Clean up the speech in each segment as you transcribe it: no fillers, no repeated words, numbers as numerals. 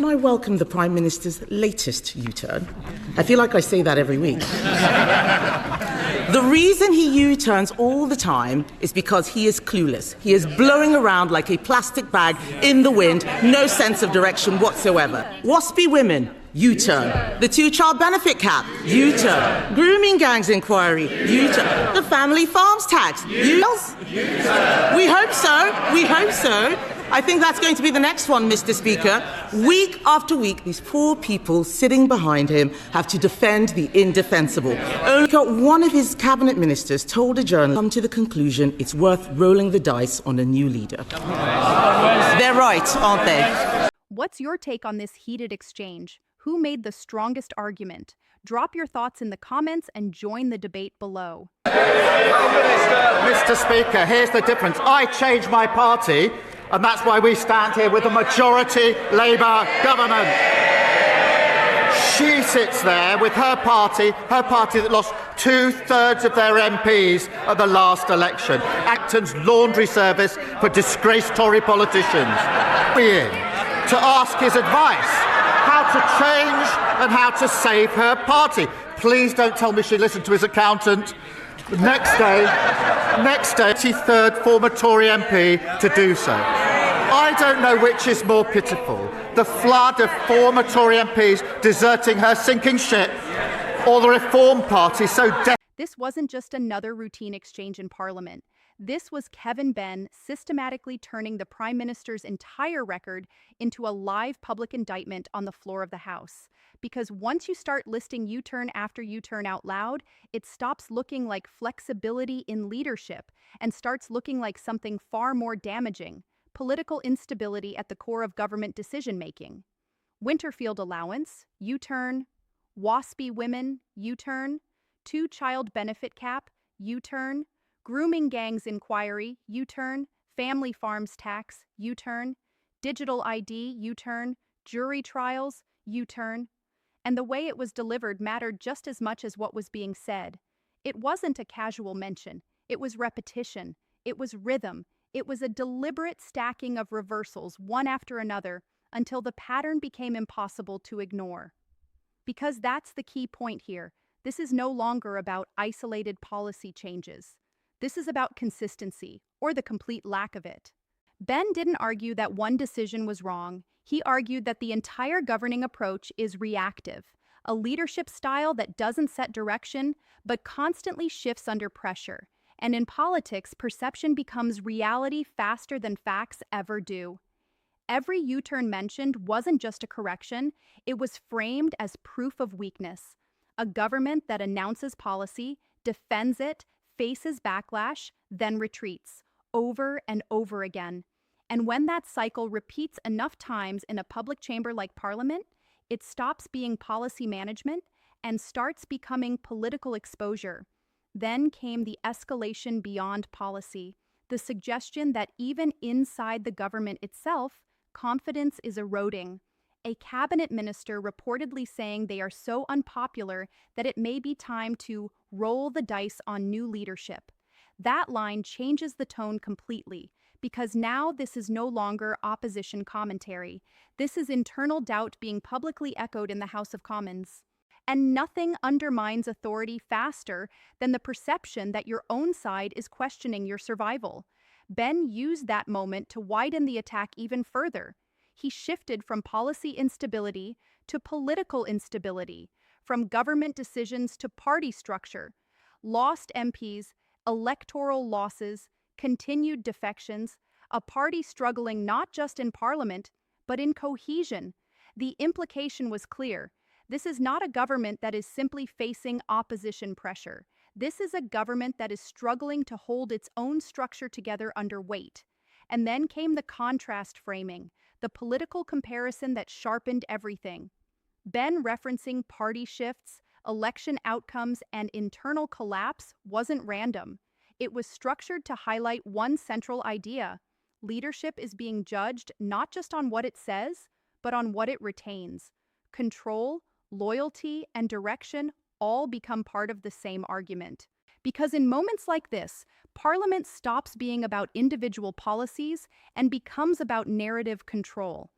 I welcome the Prime Minister's latest U-turn. I feel like I say that every week. The reason he U-turns all the time is because he is clueless. He is blowing around like a plastic bag in the wind, no sense of direction whatsoever. Waspy women, U-turn. The two-child benefit cap, U-turn. Grooming gangs inquiry, U-turn. The family farms tax, U-turn. We hope so. We hope so. I think that's going to be the next one, Mr. Speaker. Week after week, these poor people sitting behind him have to defend the indefensible. Only one of his cabinet ministers told a journalist to come to the conclusion it's worth rolling the dice on a new leader. They're right, aren't they? What's your take on this heated exchange? Who made the strongest argument? Drop your thoughts in the comments and join the debate below. Mr. Speaker, here's the difference. I changed my party, and that's why we stand here with a majority Labour government. She sits there with her party that lost 2/3 of their MPs at the last election. Acton's laundry service for disgraced Tory politicians. To ask his advice, how to change and how to save her party. Please don't tell me she listened to his accountant. Next day, 23rd former Tory MP to do so. I don't know which is more pitiful, the flood of former Tory MPs deserting her sinking ship, or the Reform Party so This wasn't just another routine exchange in Parliament. This was Kevin Benn systematically turning the Prime Minister's entire record into a live public indictment on the floor of the House. Because once you start listing U-turn after U-turn out loud, it stops looking like flexibility in leadership and starts looking like something far more damaging: political instability at the core of government decision-making. Winterfield allowance, U-turn. Waspy women, U-turn. Two-child benefit cap, U-turn. Grooming gangs inquiry, U-turn. Family farms tax, U-turn. Digital ID, U-turn. Jury trials, U-turn. And the way it was delivered mattered just as much as what was being said. It wasn't a casual mention. It was repetition. It was rhythm. It was a deliberate stacking of reversals, one after another, until the pattern became impossible to ignore. Because that's the key point here. This is no longer about isolated policy changes. This is about consistency, or the complete lack of it. Benn didn't argue that one decision was wrong. He argued that the entire governing approach is reactive, a leadership style that doesn't set direction, but constantly shifts under pressure. And in politics, perception becomes reality faster than facts ever do. Every U-turn mentioned wasn't just a correction, it was framed as proof of weakness. A government that announces policy, defends it, faces backlash, then retreats, over and over again. And when that cycle repeats enough times in a public chamber like Parliament, it stops being policy management and starts becoming political exposure. Then came the escalation beyond policy, the suggestion that even inside the government itself, confidence is eroding. A cabinet minister reportedly saying they are so unpopular that it may be time to roll the dice on new leadership. That line changes the tone completely, because now this is no longer opposition commentary. This is internal doubt being publicly echoed in the House of Commons. And nothing undermines authority faster than the perception that your own side is questioning your survival. Benn used that moment to widen the attack even further. He shifted from policy instability to political instability, from government decisions to party structure, lost MPs, electoral losses, continued defections, a party struggling not just in Parliament, but in cohesion. The implication was clear. This is not a government that is simply facing opposition pressure. This is a government that is struggling to hold its own structure together under weight. And then came the contrast framing, the political comparison that sharpened everything. Benn referencing party shifts, election outcomes, and internal collapse wasn't random. It was structured to highlight one central idea. Leadership is being judged not just on what it says, but on what it retains. Control, loyalty, and direction all become part of the same argument. Because in moments like this, Parliament stops being about individual policies and becomes about narrative control.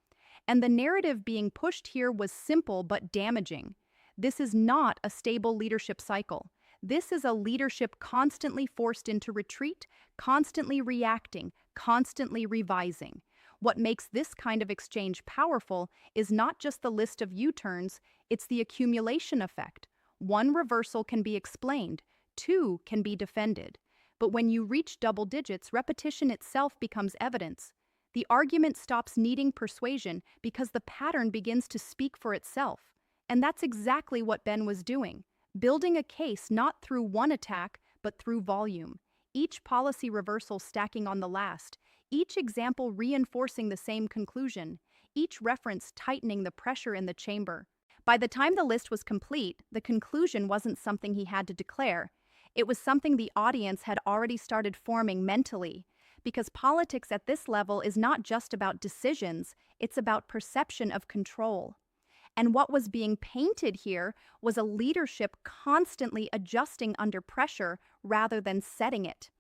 And the narrative being pushed here was simple but damaging. This is not a stable leadership cycle. This is a leadership constantly forced into retreat, constantly reacting, constantly revising. What makes this kind of exchange powerful is not just the list of U-turns, it's the accumulation effect. One reversal can be explained, two can be defended. But when you reach double digits, repetition itself becomes evidence. The argument stops needing persuasion because the pattern begins to speak for itself. And that's exactly what Ben was doing, building a case not through one attack, but through volume. Each policy reversal stacking on the last, each example reinforcing the same conclusion, each reference tightening the pressure in the chamber. By the time the list was complete, the conclusion wasn't something he had to declare. It was something the audience had already started forming mentally. Because politics at this level is not just about decisions, it's about perception of control. And what was being painted here was a leadership constantly adjusting under pressure rather than setting it.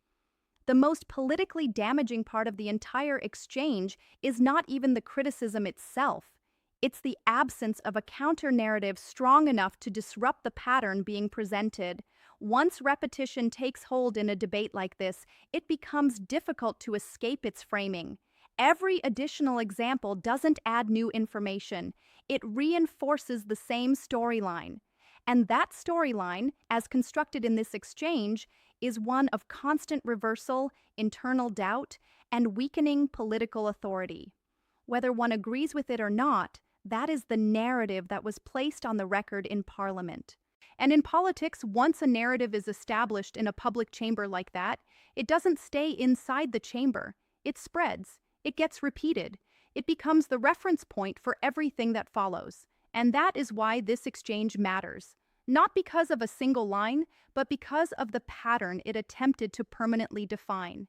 The most politically damaging part of the entire exchange is not even the criticism itself. It's the absence of a counter-narrative strong enough to disrupt the pattern being presented. Once repetition takes hold in a debate like this, it becomes difficult to escape its framing. Every additional example doesn't add new information. It reinforces the same storyline. And that storyline, as constructed in this exchange, is one of constant reversal, internal doubt, and weakening political authority. Whether one agrees with it or not, that is the narrative that was placed on the record in Parliament. And in politics, once a narrative is established in a public chamber like that, it doesn't stay inside the chamber. It spreads. It gets repeated. It becomes the reference point for everything that follows. And that is why this exchange matters. Not because of a single line, but because of the pattern it attempted to permanently define.